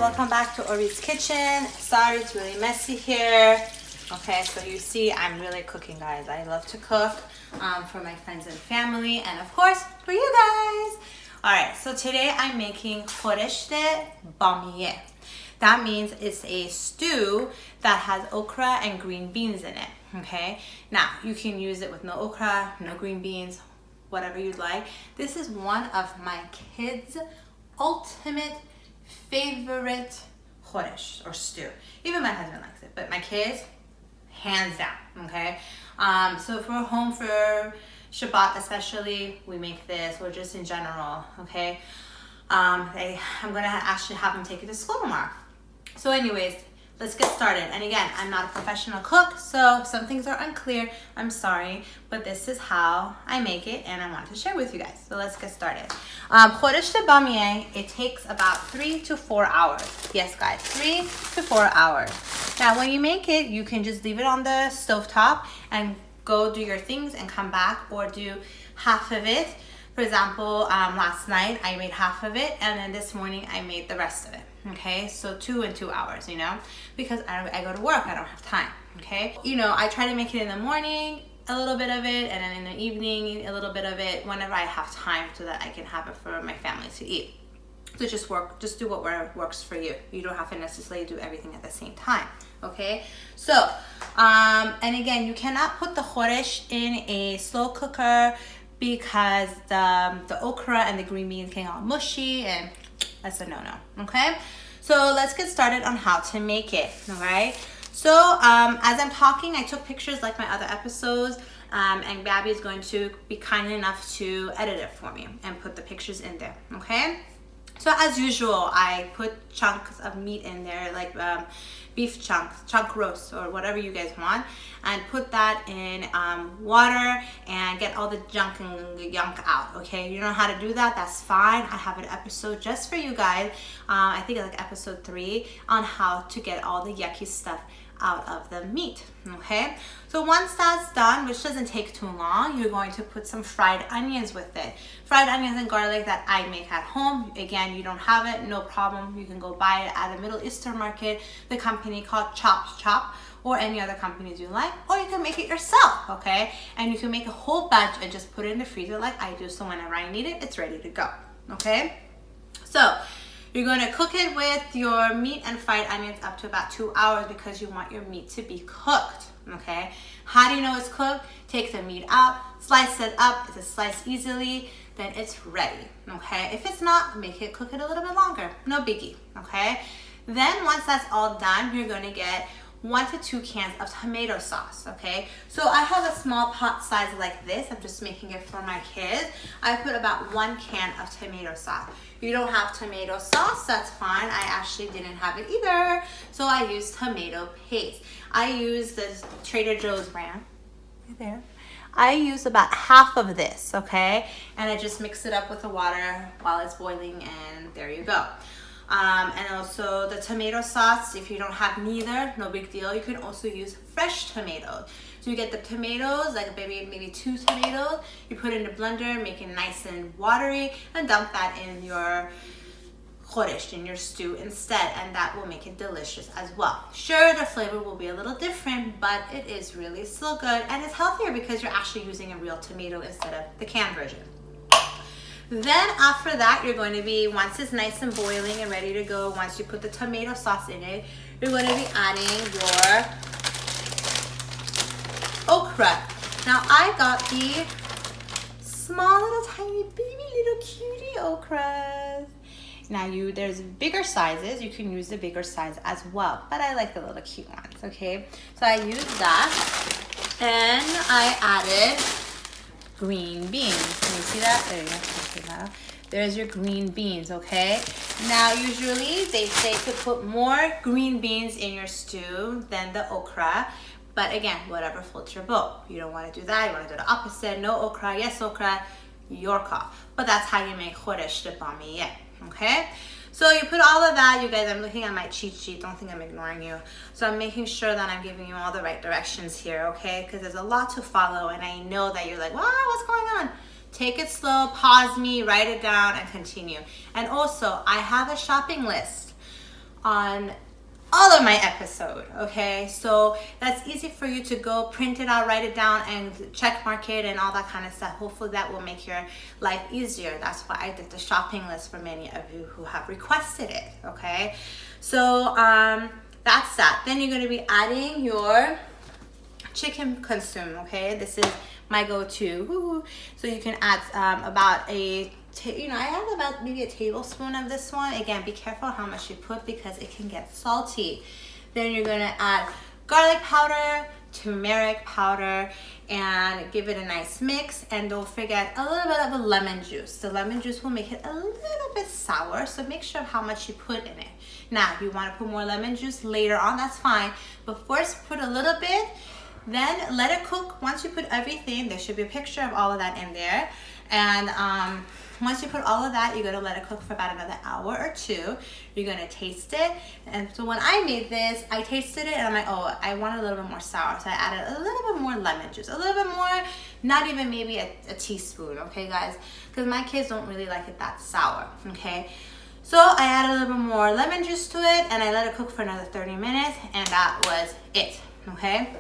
welcome back to Orit's kitchen. Sorry, it's really messy here. Okay, so you see I'm really cooking, guys. I love to cook for my friends and family, and of course for you guys. All right, so today I'm making Khoresht Bahmeyeh. That means it's a stew that has okra and green beans in it. Okay, now you can use it with no okra, no green beans, whatever you'd like. This is one of my kids' ultimate favorite khoresht or stew. Even my husband likes it, but my kids, hands down. Okay, so if we're home for Shabbat especially, we make this, or just in general. Okay, I'm gonna actually have them take it to school tomorrow. So anyways, let's get started. And again, I'm not a professional cook, so if some things are unclear, I'm sorry, but this is how I make it and I want to share with you guys. So let's get started. Khoresht Bahmeyeh, it takes about 3 to 4 hours. Yes, guys, 3 to 4 hours. Now, when you make it, you can just leave it on the stovetop and go do your things and come back, or do half of it. For example, last night I made half of it, and then this morning I made the rest of it. Okay, so 2 and 2 hours, you know, because I go to work, I don't have time. Okay, you know, I try to make it in the morning, a little bit of it, and then in the evening a little bit of it, whenever I have time, so that I can have it for my family to eat. So just do what works for you. You don't have to necessarily do everything at the same time. Okay, so and again, you cannot put the khoresht in a slow cooker because the okra and the green beans can get all mushy, and that's a no-no. Okay, so let's get started on how to make it. All right, so as I'm talking, I took pictures like my other episodes, and Gabby is going to be kind enough to edit it for me and put the pictures in there. Okay, so as usual, I put chunks of meat in there, like beef chunk roast, or whatever you guys want, and put that in water and get all the junk and yunk out. Okay, you know how to do that, that's fine. I have an episode just for you guys, I think like episode 3, on how to get all the yucky stuff out of the meat. Okay, so once that's done, which doesn't take too long, you're going to put some fried onions with it. Fried onions and garlic that I make at home. Again, you don't have it, no problem. You can go buy it at a Middle Eastern market, the company called Chop, or any other companies you like, or you can make it yourself. Okay, and you can make a whole batch and just put it in the freezer like I do, so whenever I need it, it's ready to go. Okay, so you're going to cook it with your meat and fried onions up to about 2 hours, because you want your meat to be cooked. Okay, how do you know it's cooked? Take the meat out, slice it up. If it's sliced easily, then it's ready. Okay, if it's not, cook it a little bit longer, no biggie. Okay, then once that's all done, you're going to get 1 to 2 cans of tomato sauce. Okay, so I have a small pot size like this. I'm just making it for my kids. I put about 1 can of tomato sauce. You don't have tomato sauce, that's fine. I actually didn't have it either, so I used tomato paste. I used the Trader Joe's brand right there. I use about half of this, okay, and I just mix it up with the water while it's boiling, and there you go. And also the tomato sauce, if you don't have neither, no big deal. You can also use fresh tomatoes. So you get the tomatoes, like maybe 2 tomatoes, you put it in a blender, make it nice and watery, and dump that in your khoresht, in your stew instead, and that will make it delicious as well. Sure, the flavor will be a little different, but it is really still good, and it's healthier because you're actually using a real tomato instead of the canned version. Then after that, you're going to be, once it's nice and boiling and ready to go, once you put the tomato sauce in it, you're going to be adding your okra. Now I got the small little tiny baby little cutie okras. Now there's bigger sizes, you can use the bigger size as well, but I like the little cute ones. Okay, so I used that, and I added green beans. Can you see that? There you go. Okay, now there's your green beans. Okay, now usually they say to put more green beans in your stew than the okra, but again, whatever floats your boat. You don't want to do that, you want to do the opposite. No okra, yes okra, your call. But that's how you make Khoresht Bahmeyeh. Okay, so you put all of that. You guys, I'm looking at my cheat sheet, don't think I'm ignoring you. So I'm making sure that I'm giving you all the right directions here, okay, because there's a lot to follow, and I know that you're like, wow, what's going on? Take it slow, pause me, write it down, and continue. And also, I have a shopping list on all of my episode, okay? So that's easy for you to go print it out, write it down, and check mark it and all that kind of stuff. Hopefully that will make your life easier. That's why I did the shopping list for many of you who have requested it, okay? So that's that. Then you're going to be adding your chicken consume, okay? This is my go-to. Woo-hoo. So you can add about I have about maybe a tablespoon of this one. Again, be careful how much you put because it can get salty. Then you're gonna add garlic powder, turmeric powder, and give it a nice mix. And don't forget a little bit of a lemon juice. The lemon juice will make it a little bit sour, so make sure how much you put in it. Now, if you wanna put more lemon juice later on, that's fine. But first, put a little bit, then let it cook. Once you put everything, there should be a picture of all of that in there. And once you put all of that, you're gonna let it cook for about another hour or two. You're gonna taste it. And so when I made this, I tasted it and I'm like, oh, I want a little bit more sour. So I added a little bit more lemon juice, a little bit more, not even maybe a teaspoon, okay guys? Because my kids don't really like it that sour, okay? So I added a little bit more lemon juice to it and I let it cook for another 30 minutes and that was it, okay?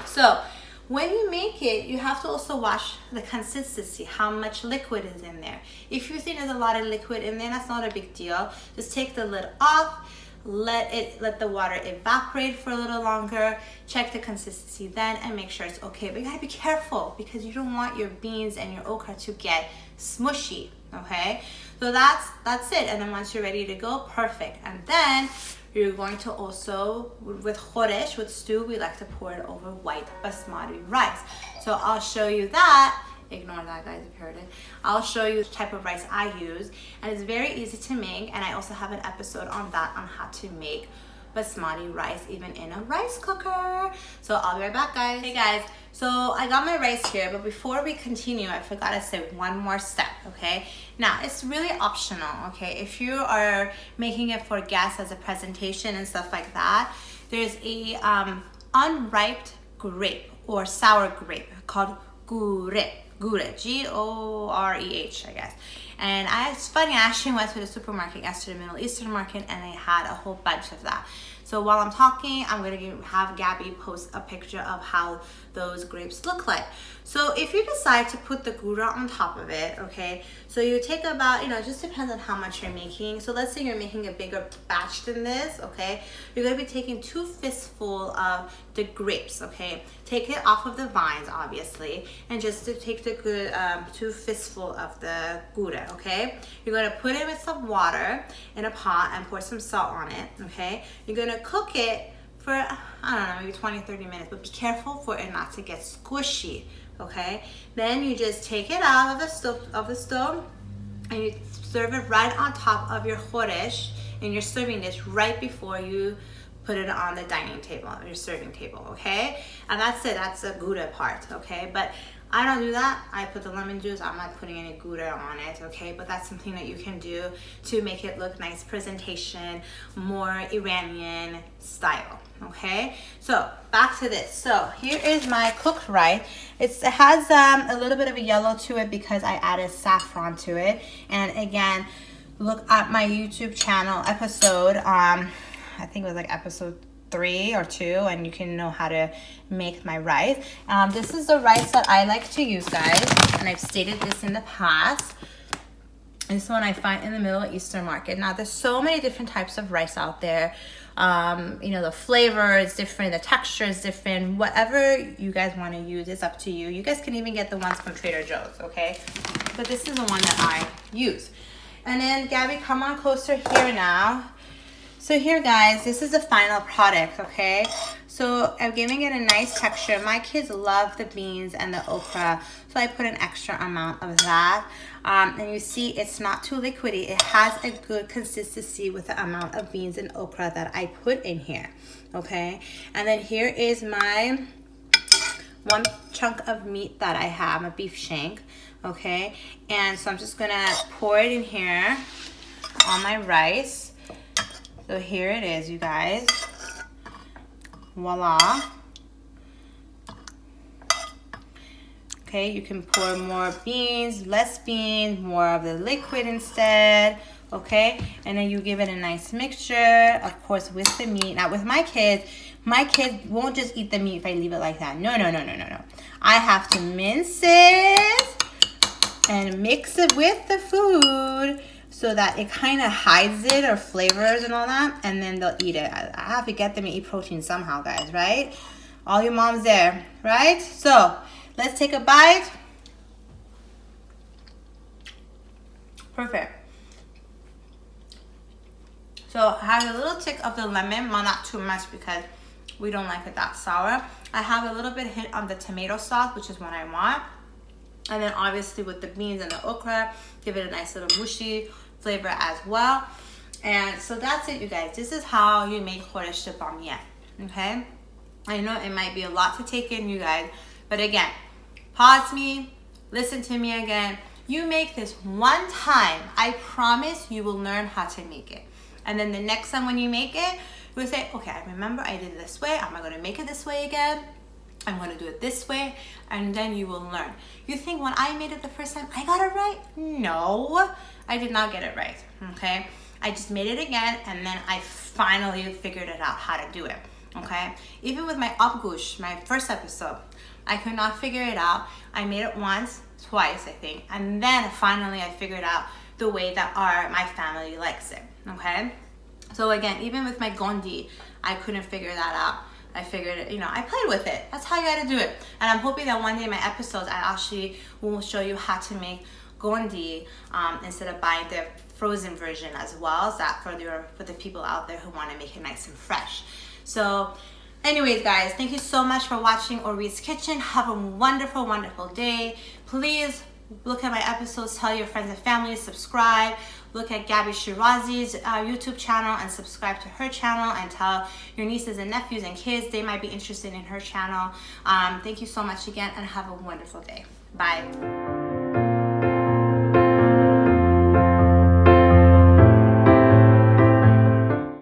So when you make it, you have to also watch the consistency, how much liquid is in there. If you think there's a lot of liquid in there, that's not a big deal. Just take the lid off, let the water evaporate for a little longer, check the consistency then and make sure it's okay. But you gotta be careful because you don't want your beans and your okra to get smushy, okay? So that's it. And then once you're ready to go, perfect. And then you're going to also, with khoresht, with stew, we like to pour it over white basmati rice. So I'll show you that. Ignore that, guys, if you heard it. I'll show you the type of rice I use. And it's very easy to make. And I also have an episode on that, on how to make basmati rice even in a rice cooker. So I'll be right back, guys. Hey guys, so I got my rice here, but before we continue, I forgot to say one more step, okay? Now, it's really optional, okay? If you are making it for guests as a presentation and stuff like that, there's a unripe grape or sour grape called Orit, G-O-R-E-H, I guess. And it's funny, I actually went to the supermarket yesterday, Middle Eastern market, and they had a whole bunch of that. So while I'm talking, I'm gonna have Gabby post a picture of how those grapes look like. So if you decide to put the gouda on top of it, okay, so you take about, it just depends on how much you're making. So let's say you're making a bigger batch than this, okay, you're gonna be taking 2 fistfuls of the grapes, okay. Take it off of the vines, obviously, and just to take the good 2 fistfuls of the gouda, okay. You're gonna put it with some water in a pot and pour some salt on it, okay. You're gonna cook it for, I don't know, maybe 20-30 minutes, but be careful for it not to get squishy, okay? Then you just take it out of the stove and you serve it right on top of your khoresht in your serving dish right before you put it on the dining table, your serving table, okay? And that's it, that's the gouda part, okay? But I don't do that. I put the lemon juice. I'm not putting any gouda on it, okay? But that's something that you can do to make it look nice presentation, more Iranian style, okay? So back to this. So here is my cooked rice. It has a little bit of a yellow to it because I added saffron to it. And again, look at my YouTube channel episode. I think it was like episode 3 or 2, and you can know how to make my rice. This is the rice that I like to use, guys, and I've stated this in the past. This one I find in the Middle Eastern market. Now, there's so many different types of rice out there. The flavor is different, the texture is different. Whatever you guys want to use, it's up to you. You guys can even get the ones from Trader Joe's, okay? But this is the one that I use. And then, Gabby, come on closer here now. So here, guys, this is the final product, okay? So I'm giving it a nice texture. My kids love the beans and the okra, so I put an extra amount of that. And you see it's not too liquidy. It has a good consistency with the amount of beans and okra that I put in here, okay? And then here is my 1 chunk of meat that I have, a beef shank, okay? And so I'm just gonna pour it in here on my rice. So here it is, you guys. Voila. Okay, you can pour more beans, less beans, more of the liquid instead. Okay, and then you give it a nice mixture, of course, with the meat. Now, with my kids won't just eat the meat if I leave it like that. No. I have to mince it and mix it with the food so that it kind of hides it or flavors and all that, and then they'll eat it. I have to get them to eat protein somehow, guys, right? All your moms there, right? So let's take a bite. Perfect. So I have a little tick of the lemon, well, not too much because we don't like it that sour. I have a little bit hint of the tomato sauce, which is what I want. And then obviously with the beans and the okra, give it a nice little mushy flavor as well. And so that's it, you guys. This is how you make Khoresht Bahmeyeh, okay? I know it might be a lot to take in, you guys, but again, pause me, listen to me again. You make this one time, I promise you will learn how to make it. And then the next time when you make it, you'll say, okay, I remember I did it this way. Am I going to make it this way again? I'm going to do it this way. And then you will learn. You think when I made it the first time, I got it right? No, I did not get it right, okay? I just made it again, and then I finally figured it out how to do it, okay? Even with my upgush, my first episode, I could not figure it out. I made it once, twice, I think. And then finally I figured out the way that my family likes it, okay? So again, even with my gondi, I couldn't figure that out. I figured it, I played with it. That's how you gotta do it. And I'm hoping that one day in my episodes, I actually will show you how to make gondi instead of buying the frozen version as well. So that for the people out there who wanna make it nice and fresh. So anyways, guys, thank you so much for watching Orit's Kitchen. Have a wonderful, wonderful day. Please look at my episodes, tell your friends and family, subscribe. Look at Gabby Shirazi's YouTube channel and subscribe to her channel, and tell your nieces and nephews and kids they might be interested in her channel. Thank you so much again, and have a wonderful day. Bye.